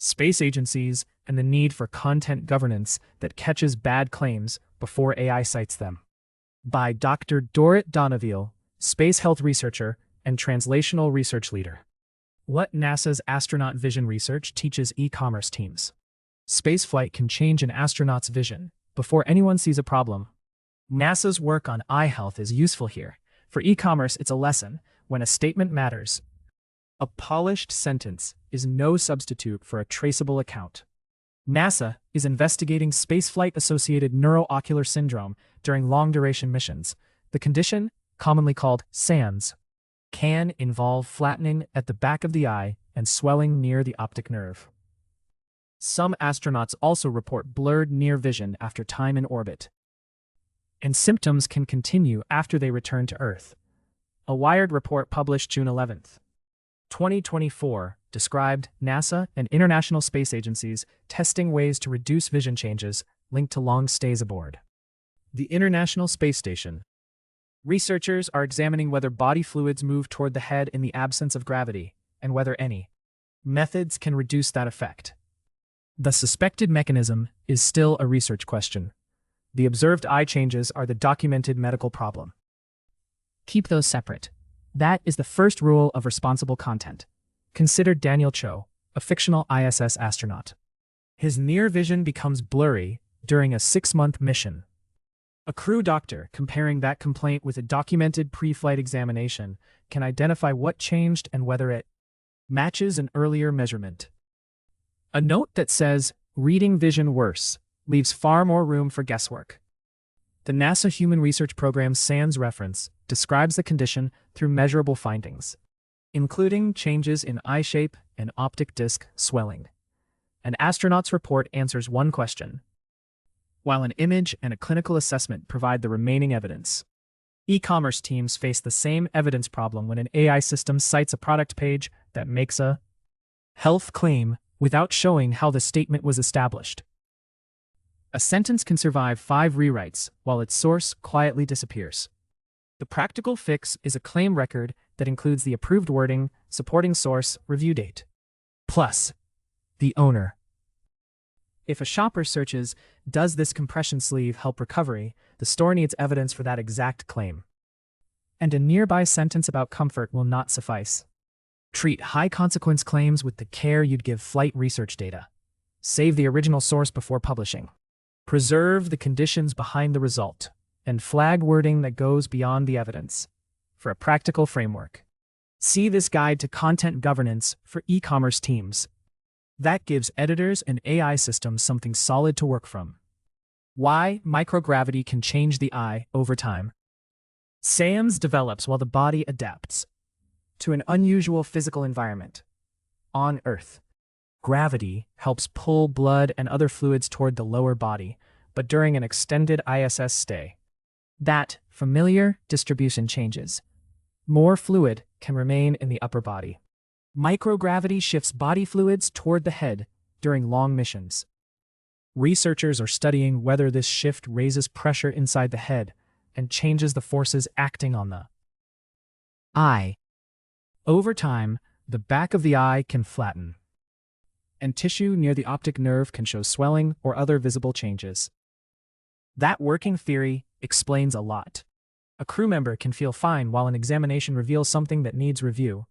space agencies, and the need for content governance that catches bad claims before AI cites them. By Dr. Dorrit Donaville, space health researcher and translational research leader. What NASA's astronaut vision research teaches e-commerce teams. Spaceflight can change an astronaut's vision before anyone sees a problem. NASA's work on eye health is useful here. For e-commerce, it's a lesson when a statement matters. A polished sentence is no substitute for a traceable account. NASA is investigating spaceflight-associated neuroocular syndrome during long-duration missions. The condition, commonly called SANS, can involve flattening at the back of the eye and swelling near the optic nerve. Some astronauts also report blurred near vision after time in orbit, and symptoms can continue after they return to Earth. A Wired report published June 11, 2024, described NASA and international space agencies testing ways to reduce vision changes linked to long stays aboard the International Space Station. Researchers are examining whether body fluids move toward the head in the absence of gravity, and whether any methods can reduce that effect. The suspected mechanism is still a research question. The observed eye changes are the documented medical problem. Keep those separate. That is the first rule of responsible content. Consider Daniel Cho, a fictional ISS astronaut. His near vision becomes blurry during a 6-month mission. A crew doctor comparing that complaint with a documented pre-flight examination can identify what changed and whether it matches an earlier measurement. A note that says, "reading vision worse," leaves far more room for guesswork. The NASA Human Research Program's SANS reference describes the condition through measurable findings, including changes in eye shape and optic disc swelling. An astronaut's report answers one question, while an image and a clinical assessment provide the remaining evidence. E-commerce teams face the same evidence problem when an AI system cites a product page that makes a health claim without showing how the statement was established. A sentence can survive 5 rewrites while its source quietly disappears. The practical fix is a claim record that includes the approved wording, supporting source, review date, plus the owner. If a shopper searches, "Does this compression sleeve help recovery?" the store needs evidence for that exact claim. And a nearby sentence about comfort will not suffice. Treat high-consequence claims with the care you'd give flight research data. Save the original source before publishing. Preserve the conditions behind the result, and flag wording that goes beyond the evidence. For a practical framework, see this guide to content governance for e-commerce teams. That gives editors and AI systems something solid to work from. Why microgravity can change the eye over time. SANS develops while the body adapts to an unusual physical environment. On Earth, gravity helps pull blood and other fluids toward the lower body, but during an extended ISS stay, that familiar distribution changes. More fluid can remain in the upper body. Microgravity shifts body fluids toward the head during long missions. Researchers are studying whether this shift raises pressure inside the head and changes the forces acting on the eye. Over time, the back of the eye can flatten, and tissue near the optic nerve can show swelling or other visible changes. That working theory explains a lot. A crew member can feel fine while an examination reveals something that needs review.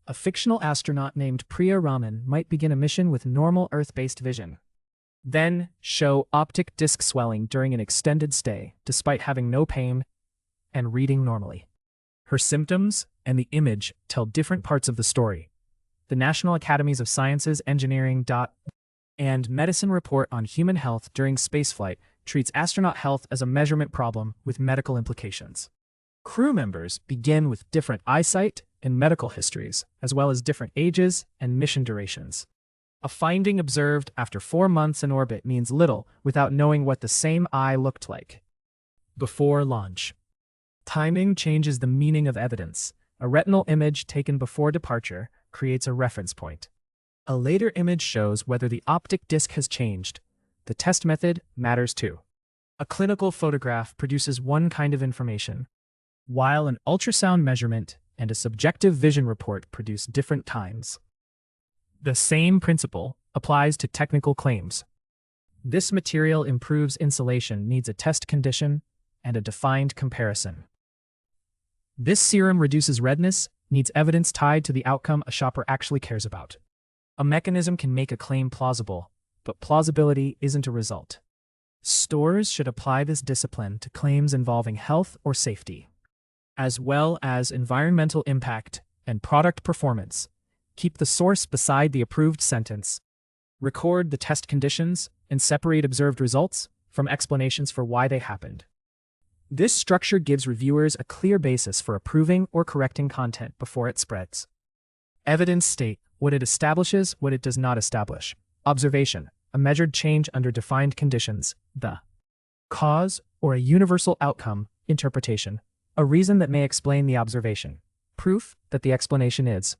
A fictional astronaut named Priya Raman might begin a mission with normal Earth-based vision, then show optic disc swelling during an extended stay, despite having no pain and reading normally. Her symptoms and the image tell different parts of the story. The National Academies of Sciences, Engineering, and Medicine report on human health during spaceflight treats astronaut health as a measurement problem with medical implications. Crew members begin with different eyesight and medical histories, as well as different ages and mission durations. A finding observed after 4 months in orbit means little without knowing what the same eye looked like before launch. Timing changes the meaning of evidence. A retinal image taken before departure creates a reference point. A later image shows whether the optic disc has changed. The test method matters too. A clinical photograph produces one kind of information, while an ultrasound measurement and a subjective vision report produce different times. The same principle applies to technical claims. This material improves insulation needs a test condition and a defined comparison. This serum reduces redness needs evidence tied to the outcome a shopper actually cares about. A mechanism can make a claim plausible, but plausibility isn't a result. Stores should apply this discipline to claims involving health or safety, as well as environmental impact and product performance. Keep the source beside the approved sentence. Record the test conditions and separate observed results from explanations for why they happened. This structure gives reviewers a clear basis for approving or correcting content before it spreads. Evidence state what it establishes, what it does not establish. Observation, a measured change under defined conditions. The cause or a universal outcome. Interpretation, a reason that may explain the observation. Proof that the explanation is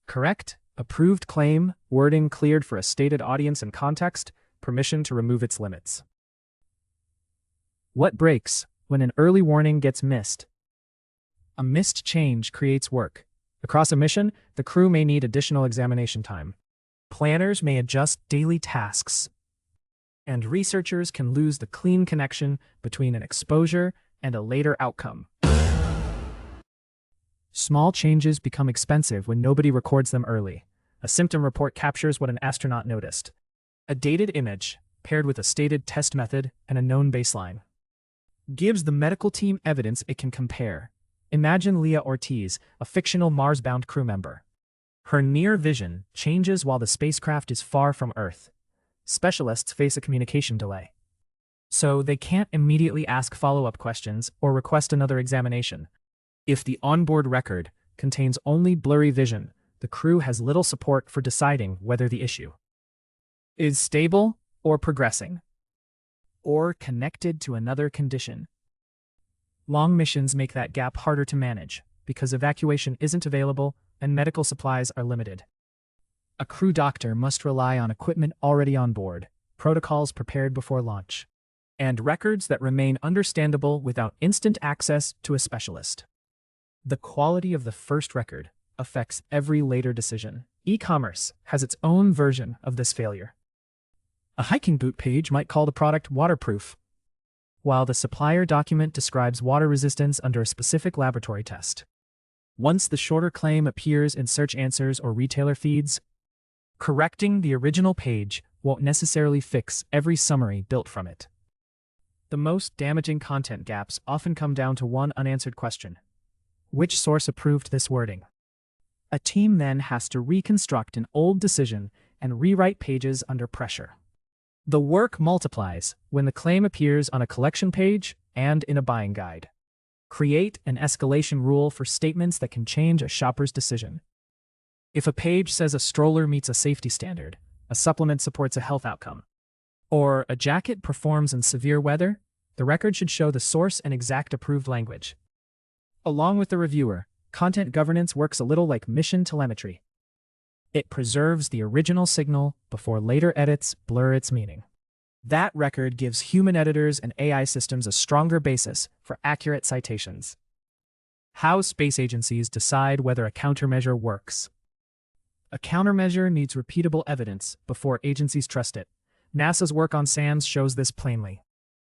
correct. Approved claim, wording cleared for a stated audience and context, permission to remove its limits. What breaks when an early warning gets missed? A missed change creates work. Across a mission, the crew may need additional examination time. Planners may adjust daily tasks, and researchers can lose the clean connection between an exposure and a later outcome. Small changes become expensive when nobody records them early. A symptom report captures what an astronaut noticed. A dated image, paired with a stated test method and a known baseline, gives the medical team evidence it can compare. Imagine Leah Ortiz, a fictional Mars-bound crew member. Her near vision changes while the spacecraft is far from Earth. Specialists face a communication delay, so they can't immediately ask follow-up questions or request another examination. If the onboard record contains only blurry vision, the crew has little support for deciding whether the issue is stable or progressing, or connected to another condition. Long missions make that gap harder to manage because evacuation isn't available and medical supplies are limited. A crew doctor must rely on equipment already on board, protocols prepared before launch, and records that remain understandable without instant access to a specialist. The quality of the first record affects every later decision. E-commerce has its own version of this failure. A hiking boot page might call the product waterproof, while the supplier document describes water resistance under a specific laboratory test. Once the shorter claim appears in search answers or retailer feeds, correcting the original page won't necessarily fix every summary built from it. The most damaging content gaps often come down to one unanswered question: which source approved this wording? A team then has to reconstruct an old decision and rewrite pages under pressure. The work multiplies when the claim appears on a collection page and in a buying guide. Create an escalation rule for statements that can change a shopper's decision. If a page says a stroller meets a safety standard, a supplement supports a health outcome, or a jacket performs in severe weather, the record should show the source and exact approved language. Along with the reviewer, content governance works a little like mission telemetry. It preserves the original signal before later edits blur its meaning. That record gives human editors and AI systems a stronger basis for accurate citations. How space agencies decide whether a countermeasure works. A countermeasure needs repeatable evidence before agencies trust it. NASA's work on SAMs shows this plainly.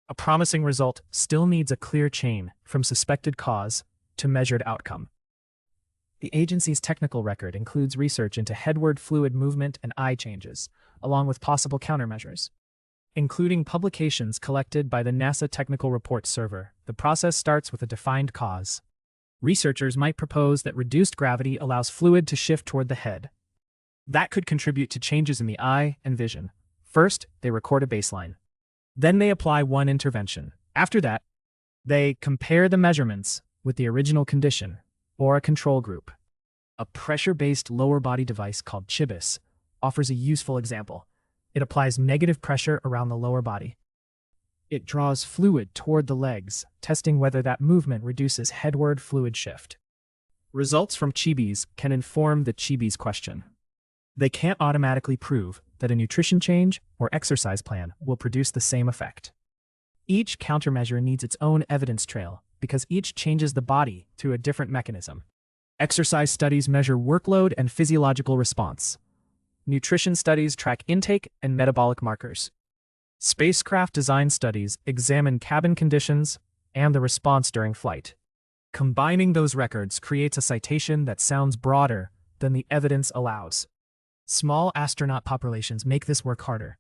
A promising result still needs a clear chain from suspected cause to measured outcome. The agency's technical record includes research into headward fluid movement and eye changes, along with possible countermeasures, including publications collected by the NASA Technical Reports Server. The process starts with a defined cause. Researchers might propose that reduced gravity allows fluid to shift toward the head. That could contribute to changes in the eye and vision. First, they record a baseline. Then they apply one intervention. After that, they compare the measurements with the original condition or a control group. A pressure-based lower body device called Cites offers a useful example. It applies negative pressure around the lower body. It draws fluid toward the legs, testing whether that movement reduces headward fluid shift. Results from Cites can inform the Cites question. They can't automatically prove that a nutrition change or exercise plan will produce the same effect. Each countermeasure needs its own evidence trail because each changes the body through a different mechanism. Exercise studies measure workload and physiological response. Nutrition studies track intake and metabolic markers. Spacecraft design studies examine cabin conditions and the response during flight. Combining those records creates a citation that sounds broader than the evidence allows. Small astronaut populations make this work harder.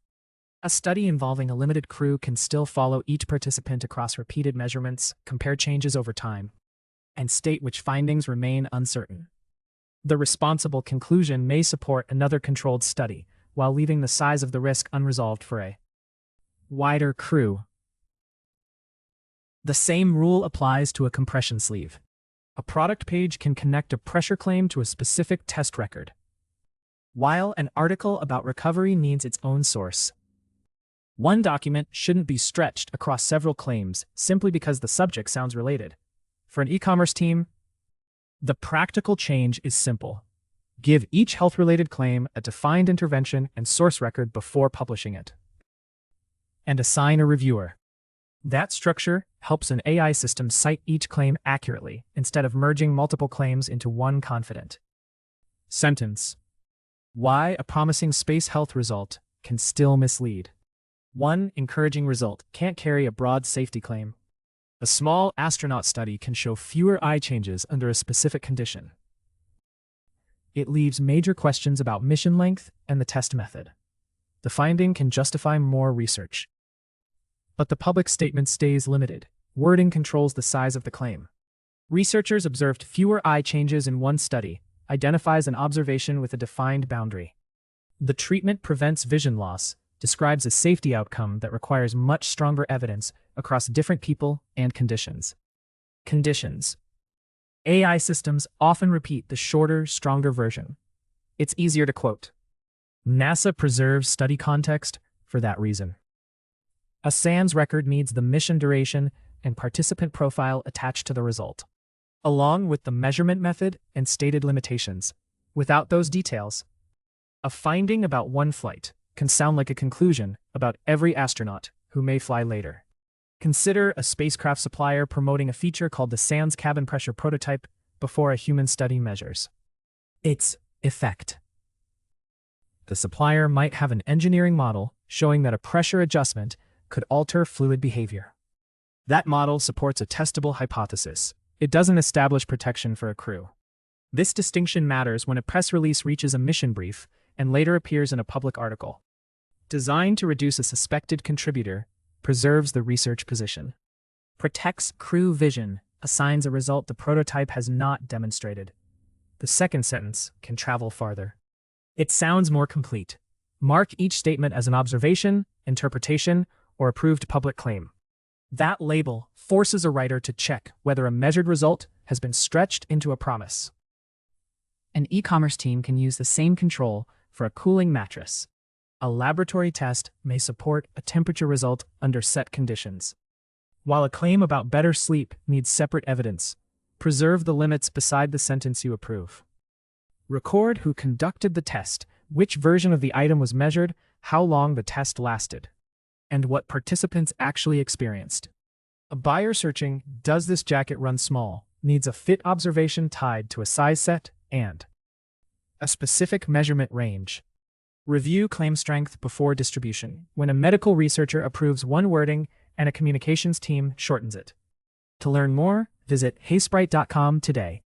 A study involving a limited crew can still follow each participant across repeated measurements, compare changes over time, and state which findings remain uncertain. The responsible conclusion may support another controlled study, while leaving the size of the risk unresolved for a wider crew. The same rule applies to a compression sleeve. A product page can connect a pressure claim to a specific test record, while an article about recovery needs its own source. One document shouldn't be stretched across several claims simply because the subject sounds related. For an e-commerce team, the practical change is simple. Give each health-related claim a defined intervention and source record before publishing it. And assign a reviewer. That structure helps an AI system cite each claim accurately instead of merging multiple claims into one confident sentence. Why a promising space health result can still mislead. One encouraging result can't carry a broad safety claim. A small astronaut study can show fewer eye changes under a specific condition. It leaves major questions about mission length and the test method. The finding can justify more research. But the public statement stays limited. Wording controls the size of the claim. Researchers observed fewer eye changes in one study, identifies an observation with a defined boundary. The treatment prevents vision loss, describes a safety outcome that requires much stronger evidence across different people and conditions. Conditions. AI systems often repeat the shorter, stronger version. It's easier to quote. NASA preserves study context for that reason. A SANS record needs the mission duration and participant profile attached to the result, along with the measurement method and stated limitations. Without those details, a finding about one flight can sound like a conclusion about every astronaut who may fly later. Consider a spacecraft supplier promoting a feature called the SANS cabin pressure prototype before a human study measures its effect. The supplier might have an engineering model showing that a pressure adjustment could alter fluid behavior. That model supports a testable hypothesis. It doesn't establish protection for a crew. This distinction matters when a press release reaches a mission brief and later appears in a public article. Designed to reduce a suspected contributor, preserves the research position. Protects crew vision, assigns a result the prototype has not demonstrated. The second sentence can travel farther. It sounds more complete. Mark each statement as an observation, interpretation, or approved public claim. That label forces a writer to check whether a measured result has been stretched into a promise. An e-commerce team can use the same control for a cooling mattress. A laboratory test may support a temperature result under set conditions. While a claim about better sleep needs separate evidence, preserve the limits beside the sentence you approve. Record who conducted the test, which version of the item was measured, how long the test lasted, and what participants actually experienced. A buyer searching, "Does this jacket run small?" needs a fit observation tied to a size set and a specific measurement range. Review claim strength before distribution, when a medical researcher approves one wording and a communications team shortens it. To learn more, visit heysprite.com today.